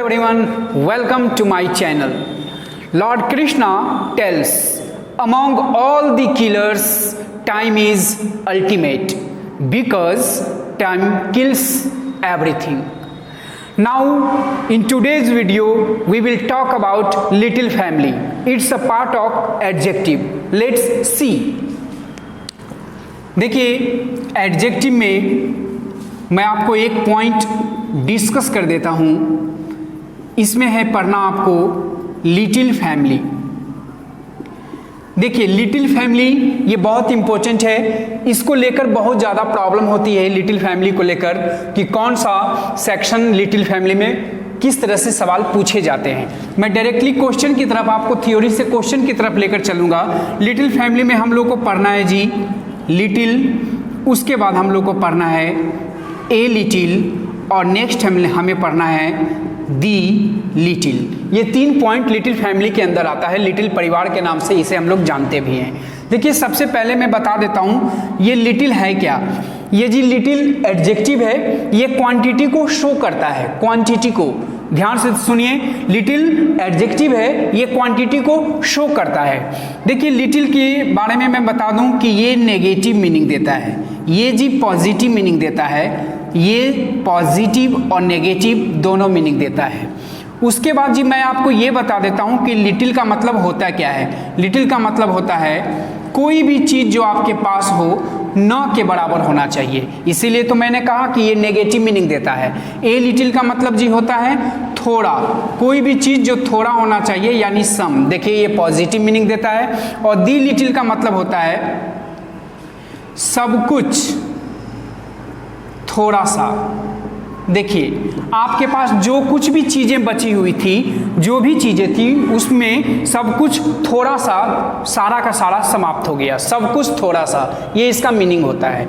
everyone, welcome to my channel. Lord Krishna tells, among all the killers, time is ultimate because time kills everything. Now, in today's video, we will talk about little family. It's a part of adjective. Let's see. देखिए, adjective में मैं आपको एक point discuss कर देता हूँ. इसमें है पढ़ना आपको लिटिल फैमिली. देखिए, लिटिल फैमिली ये बहुत इंपॉर्टेंट है. इसको लेकर बहुत ज़्यादा प्रॉब्लम होती है लिटिल फैमिली को लेकर कि कौन सा सेक्शन लिटिल फैमिली में किस तरह से सवाल पूछे जाते हैं. मैं डायरेक्टली क्वेश्चन की तरफ आपको थ्योरी से क्वेश्चन की तरफ लेकर चलूँगा. लिटिल फैमिली में हम लोग को पढ़ना है जी लिटिल, उसके बाद हम लोग को पढ़ना है ए लिटिल और नेक्स्ट हमें पढ़ना है दी लिटिल. ये 3 पॉइंट लिटिल फैमिली के अंदर आता है. लिटिल परिवार के नाम से इसे हम लोग जानते भी हैं. देखिए, सबसे पहले मैं बता देता हूँ ये लिटिल है क्या. ये जी लिटिल एडजेक्टिव है. ये क्वांटिटी को शो करता है. क्वांटिटी को ध्यान से सुनिए. लिटिल एडजेक्टिव है, ये क्वांटिटी को शो करता है. देखिए, लिटिल के बारे में मैं बता दूं कि ये नेगेटिव मीनिंग देता है. ये जी पॉजिटिव मीनिंग देता है. ये पॉजिटिव और नेगेटिव दोनों मीनिंग देता है. उसके बाद जी मैं आपको ये बता देता हूं कि लिटिल का मतलब होता क्या है. लिटिल का मतलब होता है कोई भी चीज़ जो आपके पास हो न के बराबर होना चाहिए. इसीलिए तो मैंने कहा कि ये नेगेटिव मीनिंग देता है. ए लिटिल का मतलब जी होता है थोड़ा. कोई भी चीज़ जो थोड़ा होना चाहिए यानी सम. देखिए, ये पॉजिटिव मीनिंग देता है. और दी लिटिल का मतलब होता है सब कुछ थोड़ा सा. देखिए, आपके पास जो कुछ भी चीज़ें बची हुई थी, जो भी चीज़ें थी उसमें सब कुछ थोड़ा सा, सारा का सारा समाप्त हो गया. सब कुछ थोड़ा सा, ये इसका मीनिंग होता है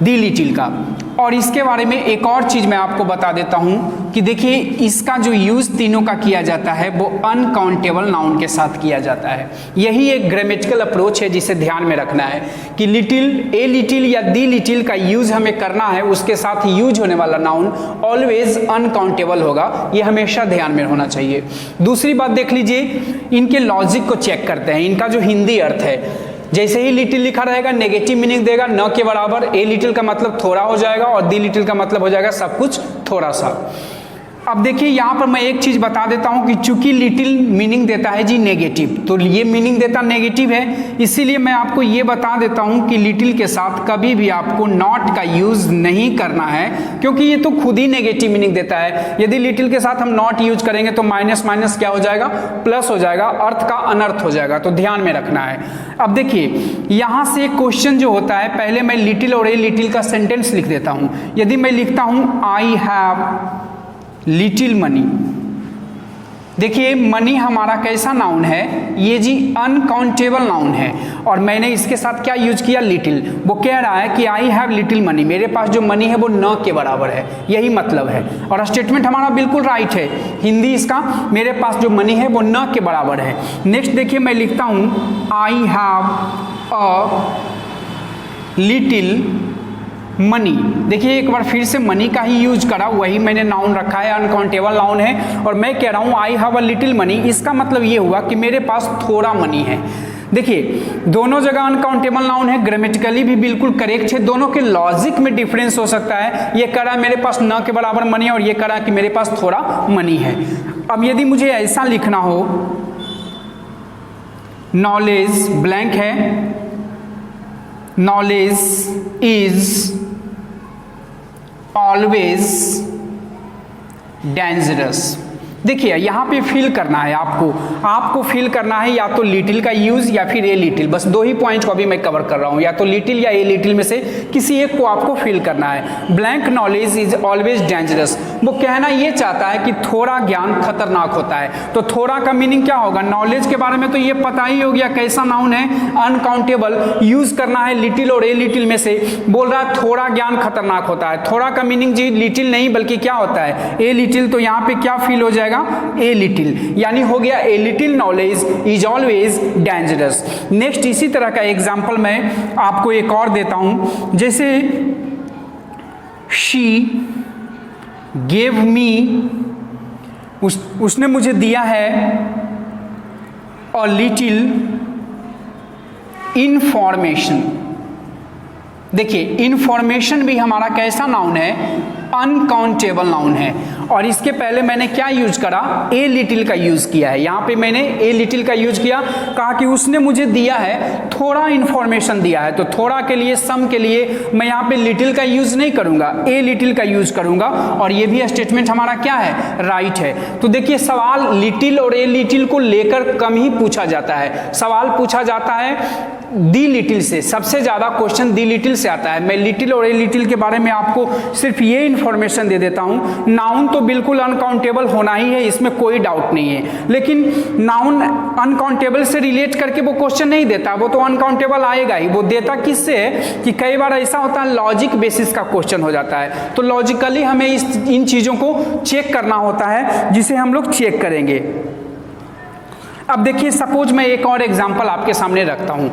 दी लिटिल का. और इसके बारे में एक और चीज़ मैं आपको बता देता हूँ कि देखिए, इसका जो यूज़ तीनों का किया जाता है वो अनकाउंटेबल नाउन के साथ किया जाता है. यही एक ग्रामेटिकल अप्रोच है जिसे ध्यान में रखना है कि लिटिल, ए लिटिल या दी लिटिल का यूज़ हमें करना है. उसके साथ यूज होने वाला नाउन ऑलवेज अनकाउंटेबल होगा. ये हमेशा ध्यान में होना चाहिए. दूसरी बात देख लीजिए, इनके लॉजिक को चेक करते हैं. इनका जो हिंदी अर्थ है, जैसे ही लिटिल लिखा रहेगा नेगेटिव मीनिंग देगा, न के बराबर. ए लिटिल का मतलब थोड़ा हो जाएगा और दी लिटिल का मतलब हो जाएगा सब कुछ थोड़ा सा. अब देखिए, यहाँ पर मैं एक चीज़ बता देता हूँ कि चूंकि लिटिल मीनिंग देता है जी नेगेटिव, तो ये मीनिंग देता नेगेटिव है. इसीलिए मैं आपको ये बता देता हूँ कि लिटिल के साथ कभी भी आपको नॉट का यूज़ नहीं करना है, क्योंकि ये तो खुद ही नेगेटिव मीनिंग देता है. यदि लिटिल के साथ हम नॉट यूज करेंगे तो माइनस माइनस क्या हो जाएगा, प्लस हो जाएगा. अर्थ का अनर्थ हो जाएगा. तो ध्यान में रखना है. अब देखिए, यहाँ से क्वेश्चन जो होता है, पहले मैं लिटिल और ए लिटिल का सेंटेंस लिख देता हूँ. यदि मैं लिखता हूँ आई हैव लिटिल मनी. देखिए, मनी हमारा कैसा नाउन है, ये जी अनकाउंटेबल नाउन है. और मैंने इसके साथ क्या यूज किया, लिटिल. वो कह रहा है कि आई हैव लिटिल मनी, मेरे पास जो मनी है वो न के बराबर है. यही मतलब है. और स्टेटमेंट हमारा बिल्कुल राइट है. हिंदी इसका, मेरे पास जो मनी है वो न के बराबर है. नेक्स्ट देखिए, मैं लिखता हूँ I have a little money. देखिए, एक बार फिर से मनी का ही यूज करा, वही मैंने नाउन रखा है, अनकाउंटेबल नाउन है. और मैं कह रहा हूँ I have a little money. इसका मतलब ये हुआ कि मेरे पास थोड़ा मनी है. देखिए, दोनों जगह अनकाउंटेबल नाउन है, ग्रामेटिकली भी बिल्कुल करेक्ट है. दोनों के लॉजिक में डिफरेंस हो सकता है. ये कह रहा है मेरे पास न के बराबर मनी है और ये कह रहा है कि मेरे पास थोड़ा मनी है. अब यदि मुझे ऐसा लिखना हो, नॉलेज ब्लैंक है, knowledge is always dangerous. देखिए, यहाँ पे फील करना है आपको फील करना है या तो लिटिल का यूज या फिर ए लिटिल. बस 2 ही पॉइंट को अभी मैं कवर कर रहा हूँ, या तो लिटिल या ए लिटिल में से किसी एक को आपको फील करना है. Blank knowledge is always dangerous. वो कहना ये चाहता है कि थोड़ा ज्ञान खतरनाक होता है. तो थोड़ा का मीनिंग क्या होगा, नॉलेज के बारे में तो ये पता ही हो गया कैसा नाउन है, अनकाउंटेबल. यूज करना है लिटिल और ए लिटिल में से. बोल रहा है थोड़ा ज्ञान खतरनाक होता है. थोड़ा का मीनिंग जी लिटिल नहीं बल्कि क्या होता है, ए लिटिल. तो यहाँ पे क्या फील हो जाएगा, ए लिटिल, यानी हो गया a little knowledge is always dangerous. Next इसी तरह का एग्जाम्पल मैं आपको एक और देता हूं. जैसे शी गेव मी उसने मुझे दिया है अ लिटिल इंफॉर्मेशन। देखिए इंफॉर्मेशन भी हमारा कैसा नाउन है, अनकाउंटेबल नाउन है। और इसके पहले मैंने क्या यूज करा, ए लिटिल का यूज किया है। यहाँ पे मैंने ए लिटिल का यूज किया, कहा कि उसने मुझे दिया है, थोड़ा इंफॉर्मेशन दिया है। तो थोड़ा के लिए, सम के लिए मैं यहाँ पे लिटिल का यूज नहीं करूंगा, ए लिटिल का यूज करूंगा। और ये भी स्टेटमेंट हमारा क्या है, राइट है। तो देखिए सवाल लिटिल और ए लिटिल को लेकर कम ही पूछा जाता है। सवाल पूछा जाता है दी लिटिल से, सबसे ज्यादा क्वेश्चन दी लिटिल से आता है। मैं लिटिल और ए लिटिल के बारे में आपको सिर्फ ये इंफॉर्मेशन दे देता हूं। नाउन तो बिल्कुल अनकाउंटेबल होना ही है, इसमें कोई डाउट नहीं है। लेकिन नाउन अनकाउंटेबल से रिलेट करके वो क्वेश्चन नहीं देता, वो तो अनकाउंटेबल आएगा ही। वो देता किससे है कि कई बार ऐसा होता है लॉजिक बेसिस का क्वेश्चन हो जाता है, तो लॉजिकली हमें इन चीजों को चेक करना होता है, जिसे हम लोग चेक करेंगे। अब देखिए सपोज मैं एक और एग्जांपल आपके सामने रखता हूं।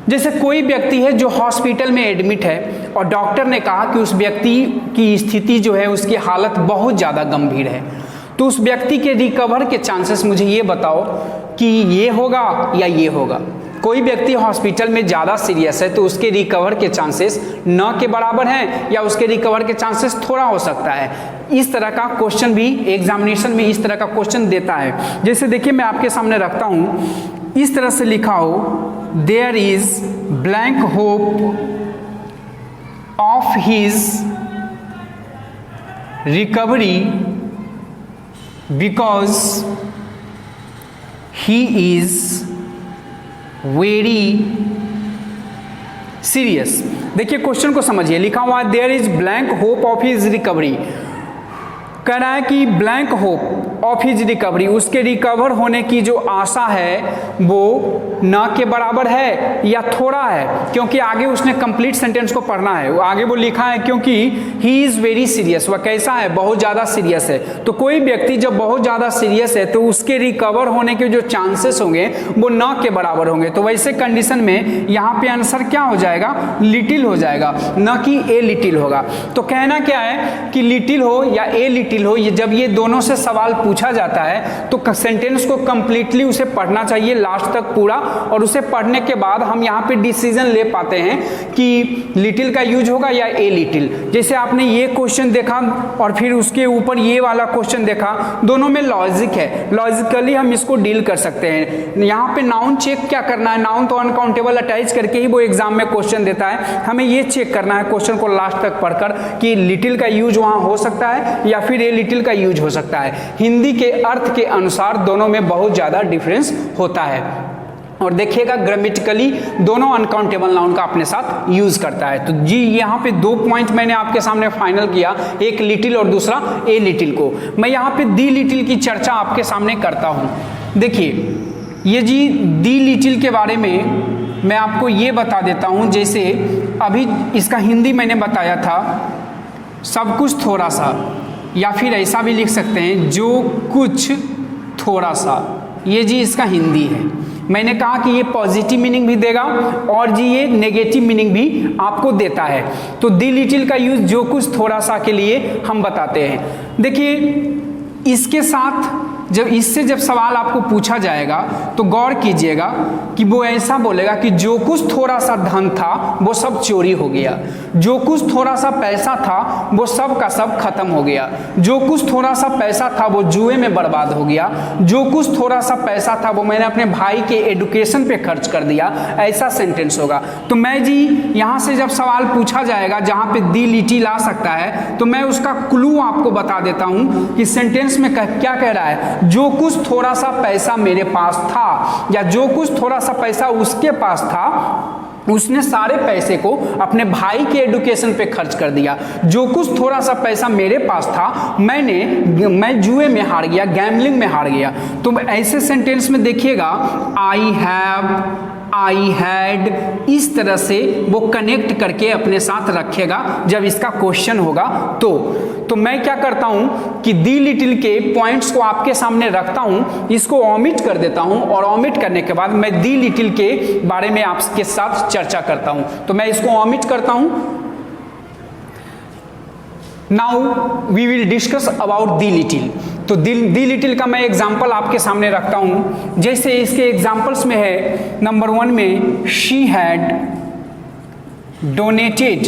जैसे कोई व्यक्ति है जो हॉस्पिटल में एडमिट है और डॉक्टर ने कहा कि उस व्यक्ति की स्थिति जो है, उसकी हालत बहुत ज़्यादा गंभीर है। तो उस व्यक्ति के रिकवर के चांसेस मुझे ये बताओ कि ये होगा या ये होगा। कोई व्यक्ति हॉस्पिटल में ज़्यादा सीरियस है तो उसके रिकवर के चांसेस न के बराबर हैं या उसके रिकवर के चांसेस थोड़ा हो सकता है। इस तरह का क्वेश्चन भी एग्जामिनेशन में इस तरह का क्वेश्चन देता है। जैसे देखिए मैं आपके सामने रखता हूँ, इस तरह से लिखा हो, there is blank hope of his recovery because he is very serious. देखिए क्वेश्चन को समझिए, लिखा हुआ है there is blank hope of his recovery. कह रहा है कि blank hope of his recovery, उसके रिकवर होने की जो आशा है वो न के बराबर है या थोड़ा है, क्योंकि आगे उसने कंप्लीट सेंटेंस को पढ़ना है। आगे वो लिखा है क्योंकि ही इज वेरी सीरियस, वह कैसा है, बहुत ज़्यादा सीरियस है। तो कोई व्यक्ति जब बहुत ज़्यादा सीरियस है तो उसके रिकवर होने के जो चांसेस होंगे वो न के बराबर होंगे। तो वैसे कंडीशन में यहाँ पे आंसर क्या हो जाएगा, लिटिल हो जाएगा, न कि ए लिटिल होगा। तो कहना क्या है कि लिटिल हो या ए लिटिल हो, ये जब ये दोनों से सवाल पूछा जाता है तो सेंटेंस को कंप्लीटली उसे पढ़ना चाहिए लास्ट तक पूरा, और उसे पढ़ने के बाद हम यहाँ पे डिसीजन ले पाते हैं कि लिटिल का यूज होगा या ए लिटिल। जैसे आपने ये क्वेश्चन देखा और फिर उसके ऊपर ये वाला क्वेश्चन देखा, दोनों में लॉजिक है, लॉजिकली हम इसको डील कर सकते हैं। यहाँ पे नाउन चेक क्या करना है, नाउन तो अनकाउंटेबल अटैच करके ही वो एग्जाम में क्वेश्चन देता है। हमें ये चेक करना है क्वेश्चन को लास्ट तक पढ़कर कि लिटिल का यूज वहाँ हो सकता है या फिर ए लिटिल का यूज हो सकता है। हिंदी के अर्थ के अनुसार दोनों में बहुत ज़्यादा डिफरेंस होता है। और देखिएगा ग्रामेटिकली दोनों अनकाउंटेबल नाउन का अपने साथ यूज करता है। तो जी यहाँ पे दो पॉइंट मैंने आपके सामने फाइनल किया, एक लिटिल और दूसरा ए लिटिल को। मैं यहाँ पे दी लिटिल की चर्चा आपके सामने करता हूँ। देखिए ये जी दी लिटिल के बारे में मैं आपको ये बता देता हूँ। जैसे अभी इसका हिंदी मैंने बताया था, सब कुछ थोड़ा सा, या फिर ऐसा भी लिख सकते हैं जो कुछ थोड़ा सा। ये जी इसका हिंदी है। मैंने कहा कि ये पॉजिटिव मीनिंग भी देगा और जी ये नेगेटिव मीनिंग भी आपको देता है। तो दी लिटिल का यूज जो कुछ थोड़ा सा के लिए हम बताते हैं। देखिए इसके साथ जब सवाल आपको पूछा जाएगा तो गौर कीजिएगा कि वो ऐसा बोलेगा कि जो कुछ थोड़ा सा धन था वो सब चोरी हो गया, जो कुछ थोड़ा सा पैसा था वो सब का सब खत्म हो गया, जो कुछ थोड़ा सा पैसा था वो जुए में बर्बाद हो गया, जो कुछ थोड़ा सा पैसा था वो मैंने अपने भाई के एडुकेशन पे खर्च कर दिया। ऐसा सेंटेंस होगा। तो मैं जी यहाँ से जब सवाल पूछा जाएगा जहाँ पे दी लिटिल आ सकता है तो मैं उसका क्लू आपको बता देता हूँ कि सेंटेंस में क्या कह रहा है, जो कुछ थोड़ा सा पैसा मेरे पास था या जो कुछ थोड़ा सा पैसा उसके पास था, उसने सारे पैसे को अपने भाई के एडुकेशन पे खर्च कर दिया। जो कुछ थोड़ा सा पैसा मेरे पास था मैं जुए में हार गया, गैम्बलिंग में हार गया। तो ऐसे सेंटेंस में देखिएगा आई हैव, आई हैड, इस तरह से वो कनेक्ट करके अपने साथ रखेगा जब इसका क्वेश्चन होगा। तो मैं क्या करता हूं कि दी लिटिल के पॉइंट्स को आपके सामने रखता हूं, इसको ऑमिट कर देता हूं और ऑमिट करने के बाद मैं दी लिटिल के बारे में आपके साथ चर्चा करता हूं। तो मैं इसको ऑमिट करता हूं। Now we will discuss about the little. तो दी लिटिल का मैं एग्जाम्पल आपके सामने रखता हूं। जैसे इसके एग्जाम्पल्स में है, नंबर 1 में she had donated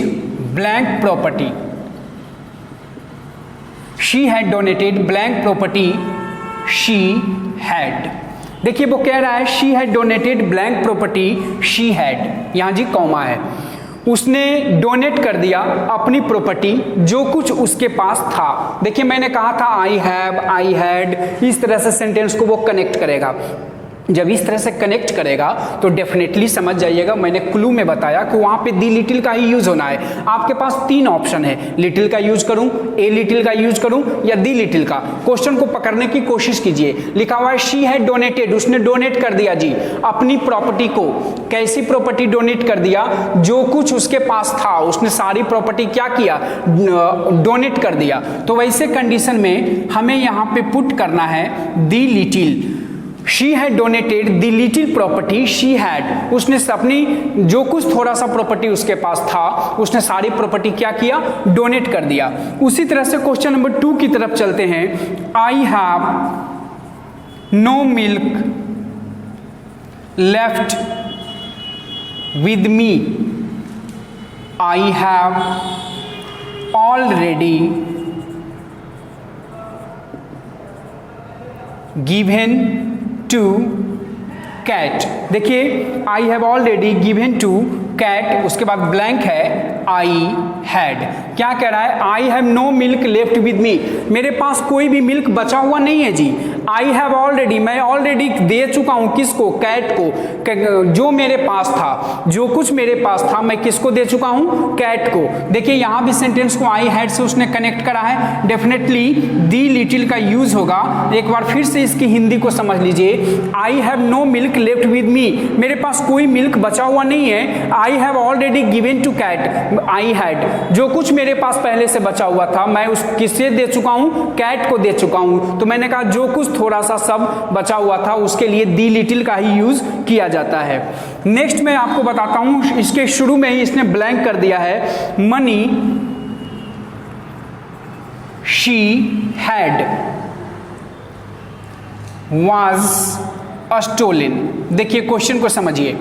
blank property, she had donated blank property, she had. देखिए वो कह रहा है she had donated blank property, she had, यहां जी कॉमा है। उसने डोनेट कर दिया अपनी प्रॉपर्टी, जो कुछ उसके पास था। देखिए मैंने कहा था आई हैव, आई हैड, इस तरह से सेंटेंस को वो कनेक्ट करेगा। जब इस तरह से कनेक्ट करेगा तो डेफिनेटली समझ जाइएगा, मैंने क्लू में बताया कि वहां पे दी लिटिल का ही यूज होना है। आपके पास 3 ऑप्शन है, लिटिल का यूज करूं, ए लिटिल का यूज करूं या दी लिटिल का। क्वेश्चन को पकड़ने की कोशिश कीजिए। लिखा हुआ है शी हैड डोनेटेड, उसने डोनेट कर दिया जी अपनी प्रॉपर्टी को। कैसी प्रॉपर्टी डोनेट कर दिया? जो कुछ उसके पास था, उसने सारी प्रॉपर्टी क्या किया? डोनेट कर दिया। तो वैसे कंडीशन में हमें यहां पे पुट करना है the little. She had donated the little property she had, उसने अपनी जो कुछ थोड़ा सा प्रॉपर्टी उसके पास था, उसने सारी प्रॉपर्टी क्या किया? डोनेट कर दिया। उसी तरह से क्वेश्चन नंबर 2 की तरफ चलते हैं। I have no milk left with me, I have already given to cat. देखिए I have already given to cat, उसके बाद ब्लैंक है आई हैड। क्या कह रहा है? I have no milk left with me, मेरे पास कोई भी मिल्क बचा हुआ नहीं है जी। आई हैव ऑलरेडी, मैं ऑलरेडी दे चुका हूं किसको? कैट को। जो मेरे पास था, जो कुछ मेरे पास था, मैं किसको दे चुका हूं? कैट को। देखिए यहां भी सेंटेंस को आई हैड से उसने कनेक्ट करा है, डेफिनेटली दी लिटिल का यूज होगा। एक बार फिर से इसकी हिंदी को समझ लीजिए। I have no milk left with me, मेरे पास कोई मिल्क बचा हुआ नहीं है। I have already given to cat, I had, जो कुछ मेरे पास पहले से बचा हुआ था मैं उस किससे दे चुका हूं? कैट को दे चुका हूं। तो मैंने कहा जो कुछ थोड़ा सा सब बचा हुआ था उसके लिए दी लिटिल का ही यूज किया जाता है। नेक्स्ट मैं आपको बताता हूं, इसके शुरू में ही इसने ब्लैंक कर दिया है, money she had was stolen. देखिए क्वेश्चन को समझिए,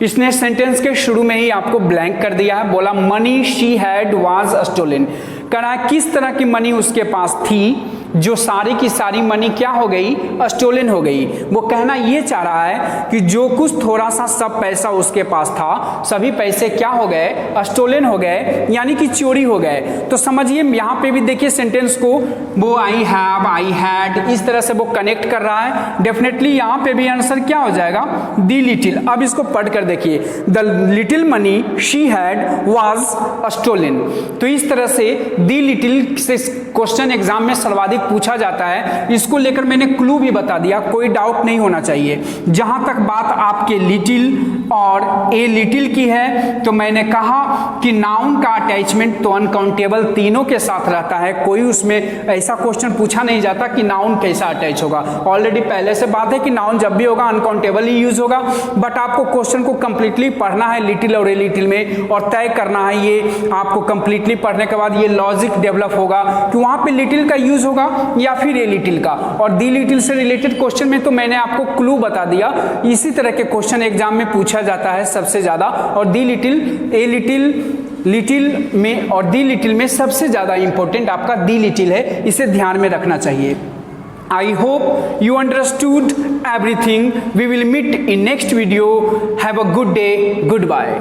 इसने सेंटेंस के शुरू में ही आपको ब्लैंक कर दिया है। बोला money she had was stolen, कहा किस तरह की मनी उसके पास थी जो सारी की सारी मनी क्या हो गई? स्टोलन हो गई। वो कहना ये चाह रहा है कि जो कुछ थोड़ा सा सब पैसा उसके पास था, सभी पैसे क्या हो गए? स्टोलन हो गए, यानी कि चोरी हो गए। तो समझिए यहाँ पे भी देखिए सेंटेंस को वो आई हैव, आई हैड, इस तरह से वो कनेक्ट कर रहा है। डेफिनेटली यहाँ पे भी आंसर क्या हो जाएगा? The little. अब इसको पढ़ कर देखिए, the little money she had was stolen. तो इस तरह से दी लिटिल से क्वेश्चन एग्जाम में सर्वाधिक पूछा जाता है। इसको लेकर मैंने क्लू भी बता दिया, कोई डाउट नहीं होना चाहिए। जहां तक बात आपके लिटिल और ए लिटिल की है, तो मैंने कहा कि नाउन का अटैचमेंट तो अनकाउंटेबल तीनों के साथ रहता है। कोई उसमें ऐसा क्वेश्चन पूछा नहीं जाता कि नाउन कैसा अटैच होगा। ऑलरेडी पहले से बात है कि नाउन जब भी होगा अनकाउंटेबल ही यूज होगा। बट आपको क्वेश्चन को कंप्लीटली पढ़ना है लिटिल और ए लिटिल में, और तय करना है ये आपको कंप्लीटली पढ़ने के बाद ये लॉजिक डेवलप होगा कि वहां पे लिटिल का यूज होगा या फिर ए लिटिल का। और दी लिटिल से रिलेटेड क्वेश्चन में तो मैंने आपको क्लू बता दिया। इसी तरह के क्वेश्चन एग्जाम में पूछा जाता है सबसे ज्यादा। और दी लिटिल, ए लिटिल, लिटिल में और दी लिटिल में सबसे ज्यादा इंपॉर्टेंट आपका दी लिटिल है, इसे ध्यान में रखना चाहिए। I hope you understood everything. We will meet in next video. Have a good day. Goodbye.